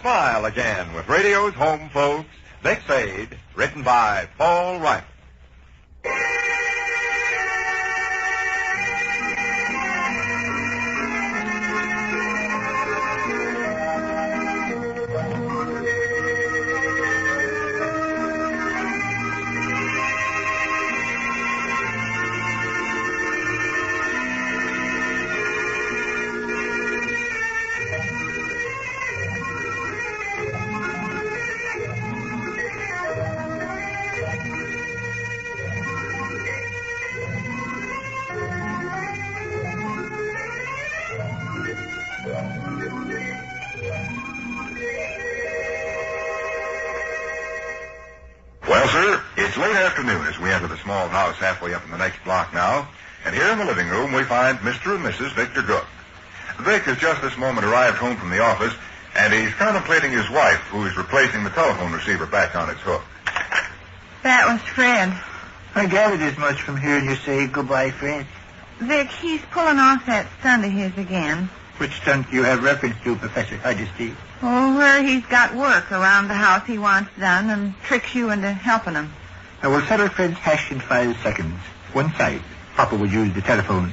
smile again with radio's home folks, Vic and Sade, written by Paul Wright. Well, sir, it's late afternoon as we enter the small house halfway up in the next block now, and here in the living room we find Mr. and Mrs. Victor Gook. Vic has just this moment arrived home from the office, and he's contemplating his wife, who is replacing the telephone receiver back on its hook. That was Fred. I gathered as much from hearing you say goodbye, Fred. Vic, he's pulling off that stunt of his again. Which stunt do you have reference to, Professor Huddersty? Oh, where he's got work around the house he wants done and tricks you into helping him. I will settle Fred's hash in 5 seconds. One side. Papa will use the telephone.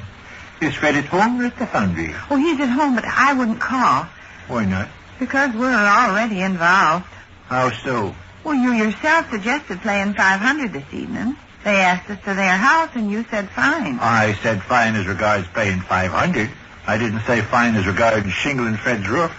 Is Fred at home or at the foundry? Oh, he's at home, but I wouldn't call. Why not? Because we're already involved. How so? Well, you yourself suggested playing 500 this evening. They asked us to their house, and you said fine. I said fine as regards playing 500. I didn't say fine as regards shingling Fred's roof.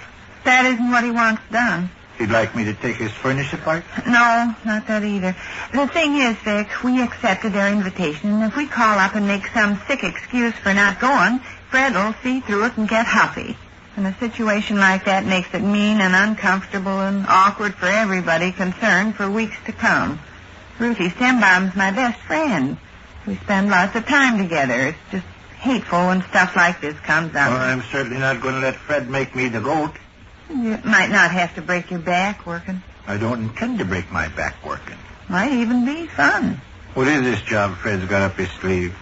That isn't what he wants done. He'd like me to take his furnace apart? No, not that either. The thing is, Vic, we accepted their invitation, and if we call up and make some sick excuse for not going, Fred will see through it and get huffy. And a situation like that makes it mean and uncomfortable and awkward for everybody concerned for weeks to come. Ruthie Stembaum's my best friend. We spend lots of time together. It's just hateful when stuff like this comes up. Well, I'm certainly not going to let Fred make me the goat. You might not have to break your back working. I don't intend to break my back working. Might even be fun. What is this job Fred's got up his sleeve?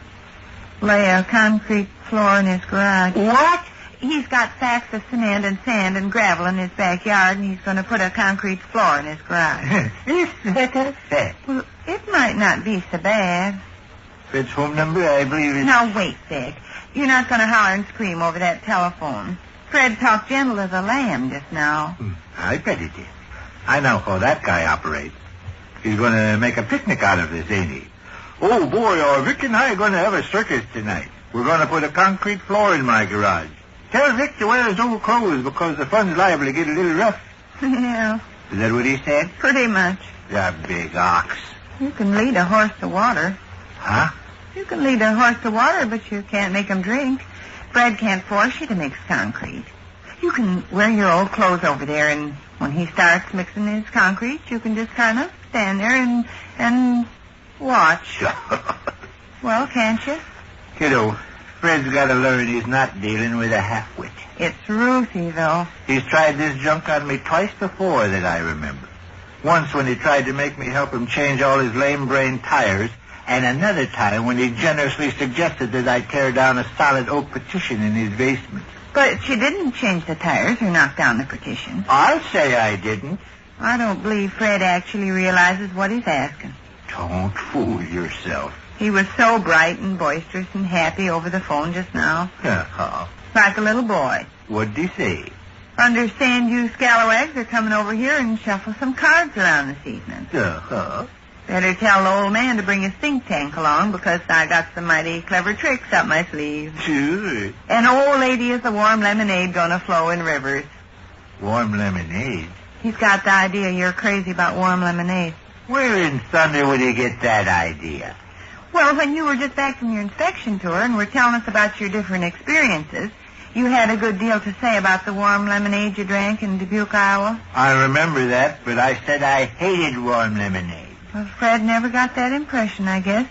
Lay a concrete floor in his garage. What? He's got sacks of cement and sand and gravel in his backyard, and he's going to put a concrete floor in his garage. Is that a fact? Well, it might not be so bad. Fred's phone number, I believe is... Now, wait, Vic. You're not going to holler and scream over that telephone. Fred talked gentle as a lamb just now. I bet he did. I know how that guy operates. He's going to make a picnic out of this, ain't he? Oh, boy, Vic and I are going to have a circus tonight. We're going to put a concrete floor in my garage. Tell Vic to wear his old clothes because the fun's liable to get a little rough. Yeah. Is that what he said? Pretty much. The big ox. You can lead a horse to water. Huh? You can lead a horse to water, but you can't make him drink. Fred can't force you to mix concrete. You can wear your old clothes over there, and when he starts mixing his concrete, you can just kind of stand there and watch. Well, can't you? Kiddo, Fred's got to learn he's not dealing with a halfwit. It's Ruthie, though. He's tried this junk on me twice before that I remember. Once when he tried to make me help him change all his lame-brain tires, and another time when he generously suggested that I tear down a solid oak partition in his basement. But you didn't change the tires or knock down the partition. I'll say I didn't. I don't believe Fred actually realizes what he's asking. Don't fool yourself. He was so bright and boisterous and happy over the phone just now. Uh-huh. Like a little boy. What'd he say? Understand you scalawags are coming over here and shuffle some cards around this evening. Uh-huh. Better tell the old man to bring his think tank along because I got some mighty clever tricks up my sleeve. Sure. And old lady is the warm lemonade gonna flow in rivers. Warm lemonade? He's got the idea you're crazy about warm lemonade. Where in thunder would he get that idea? Well, when you were just back from your inspection tour and were telling us about your different experiences, you had a good deal to say about the warm lemonade you drank in Dubuque, Iowa. I remember that, but I said I hated warm lemonade. Well, Fred never got that impression, I guess.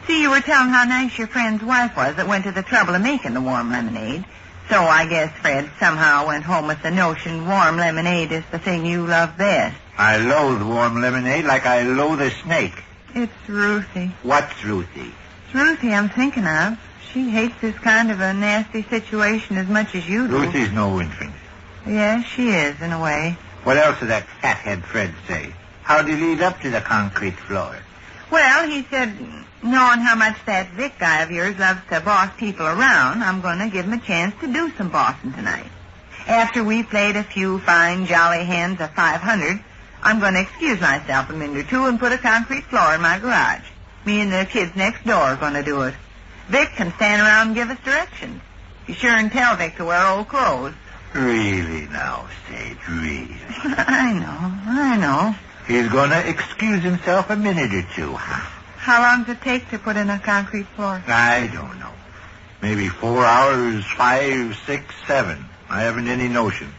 See, you were telling how nice your friend's wife was that went to the trouble of making the warm lemonade. So I guess Fred somehow went home with the notion warm lemonade is the thing you love best. I loathe warm lemonade like I loathe a snake. It's Ruthie. What's Ruthie? It's Ruthie I'm thinking of. She hates this kind of a nasty situation as much as you do. Ruthie's no infant. Yes, she is, in a way. What else did that fathead Fred say? How'd he lead up to the concrete floor? Well, he said, knowing how much that Vic guy of yours loves to boss people around, I'm going to give him a chance to do some bossing tonight. After we played a few fine, jolly hands of 500, I'm going to excuse myself a minute or two and put a concrete floor in my garage. Me and the kids next door are going to do it. Vic can stand around and give us directions. Be sure and tell Vic to wear old clothes. Really now, Sade, really. I know. He's going to excuse himself a minute or two. How long does it take to put in a concrete floor? I don't know. Maybe 4 hours, 5, 6, 7. I haven't any notion.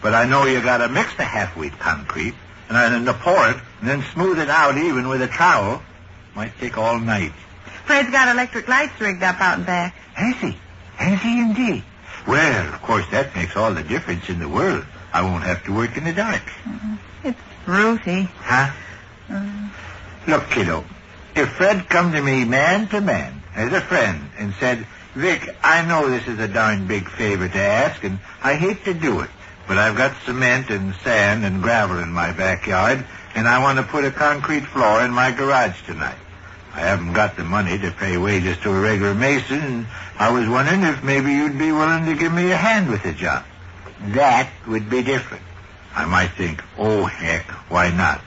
But I know you got to mix the half-wheat concrete and then pour it and then smooth it out even with a trowel. Might take all night. Fred's got electric lights rigged up out and back. Has he? Has he indeed? Well, of course, that makes all the difference in the world. I won't have to work in the dark. It's Ruthie. Huh? Look, kiddo, if Fred come to me man to man, as a friend, and said, Vic, I know this is a darn big favor to ask, and I hate to do it, but I've got cement and sand and gravel in my backyard, and I want to put a concrete floor in my garage tonight. I haven't got the money to pay wages to a regular mason, and I was wondering if maybe you'd be willing to give me a hand with the job. That would be different. I might think, oh, heck, why not?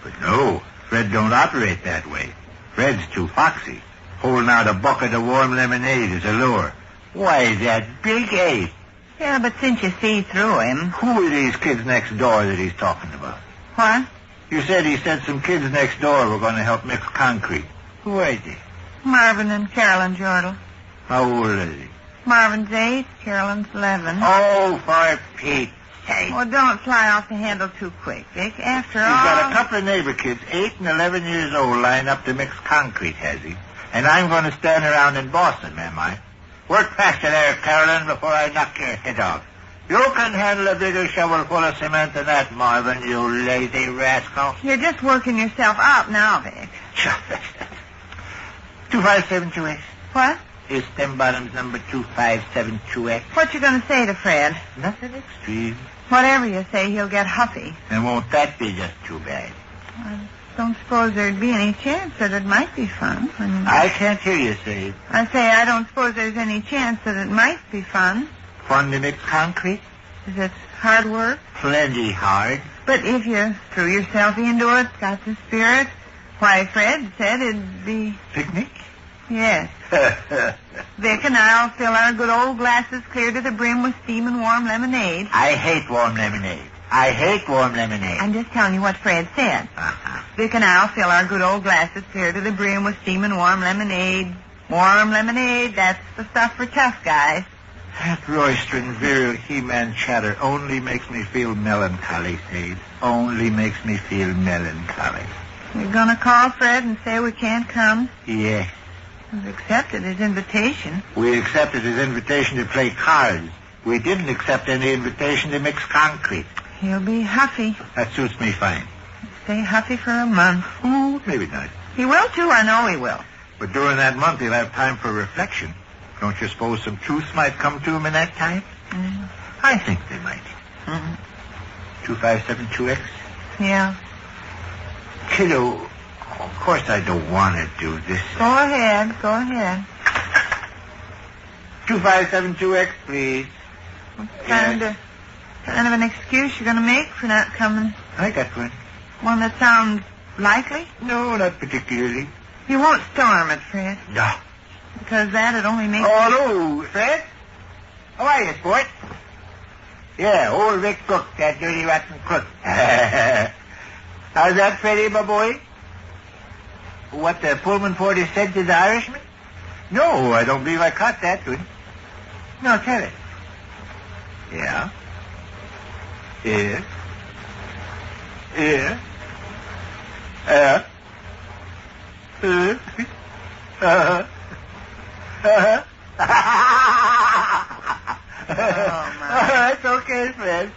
But no, Fred don't operate that way. Fred's too foxy. Holding out a bucket of warm lemonade is a lure. Why, that big ape. Yeah, but since you see through him... Who are these kids next door that he's talking about? What? You said he said some kids next door were going to help mix concrete. Who are they? Marvin and Carolyn Jordal. How old are they? Marvin's 8, Carolyn's 11. Oh, for Pete's sake. Well, don't fly off the handle too quick, Vic. After all... He's got a couple of neighbor kids, 8 and 11 years old, lined up to mix concrete, has he? And I'm going to stand around and boss them, am I? Work faster there, Carolyn, before I knock your head off. You can handle a bigger shovel full of cement than that, Marvin, you lazy rascal. You're just working yourself up now, Vic. 25728. What? Is stem bottoms number 2572X. What you going to say to Fred? Nothing extreme. Whatever you say, he'll get huffy. And won't that be just too bad? I don't suppose there'd be any chance that it might be fun. I can't hear you, Sade. I say I don't suppose there's any chance that it might be fun. Fun to mix concrete? Is it hard work? Plenty hard. But if you threw yourself into it, got the spirit, why, Fred said it'd be... Picnic? Yes. Vic and I'll fill our good old glasses clear to the brim with steaming warm lemonade. I hate warm lemonade. I hate warm lemonade. I'm just telling you what Fred said. Uh-huh. Vic and I'll fill our good old glasses clear to the brim with steaming warm lemonade. Warm lemonade, that's the stuff for tough guys. That roistering, virile He-Man chatter only makes me feel melancholy, Sade. Only makes me feel melancholy. You're going to call Fred and say we can't come? Yes. We've accepted his invitation. We accepted his invitation to play cards. We didn't accept any invitation to mix concrete. He'll be huffy. That suits me fine. Stay huffy for a month. Oh, maybe not. He will, too. I know he will. But during that month, he'll have time for reflection. Don't you suppose some truths might come to him in that time? Mm. I think they might. 2572X? Yeah. Kiddo, of course I don't want to do this. Go ahead. 2572X, please. What kind of an excuse you're going to make for not coming? I got one. One that sounds likely? No, not particularly. You won't storm it, Fred. No. Because that'd only make... Oh, hello, Fred. How are you, sport? Yeah, old Vic Gook, that dirty rotten crook. How's that, Freddie, my boy? What the Pullman 40 said to the Irishman? No, I don't believe I caught that one. No, tell it. Yeah. Yeah. Yeah. That's okay, Fred.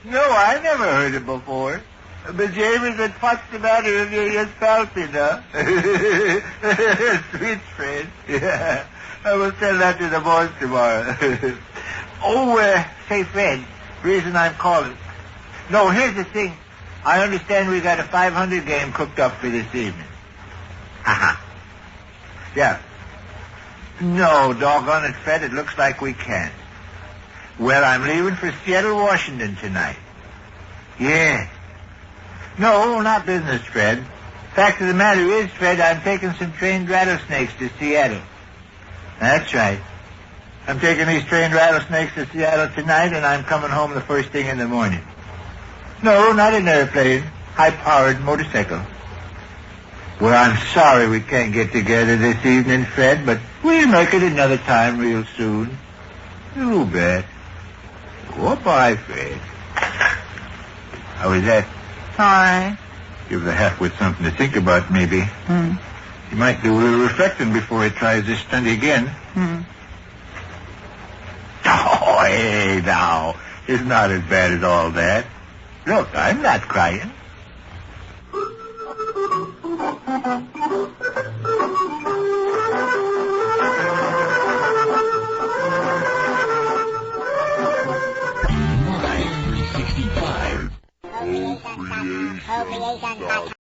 No, I never heard it before. But James, what's the matter if you just felt it, huh? Sweet Fred. Yeah. I will tell that to the boys tomorrow. Say, Fred, reason I'm calling. No, here's the thing. I understand we got a 500 game cooked up for this evening. Haha. Yeah. No, doggone it, Fred, it looks like we can't. Well, I'm leaving for Seattle, Washington tonight. Yeah. No, not business, Fred. Fact of the matter is, Fred, I'm taking some trained rattlesnakes to Seattle. That's right. I'm taking these trained rattlesnakes to Seattle tonight, and I'm coming home the first thing in the morning. No, not an airplane. High-powered motorcycle. Well, I'm sorry we can't get together this evening, Fred, but we'll make it another time real soon. You bet. Goodbye, Fred. How was that? All right. Give the half-wit something to think about, maybe. He might do a little reflecting before he tries this stunt again. Oh, hey, now. It's not as bad as all that. Look, I'm not crying. Creation.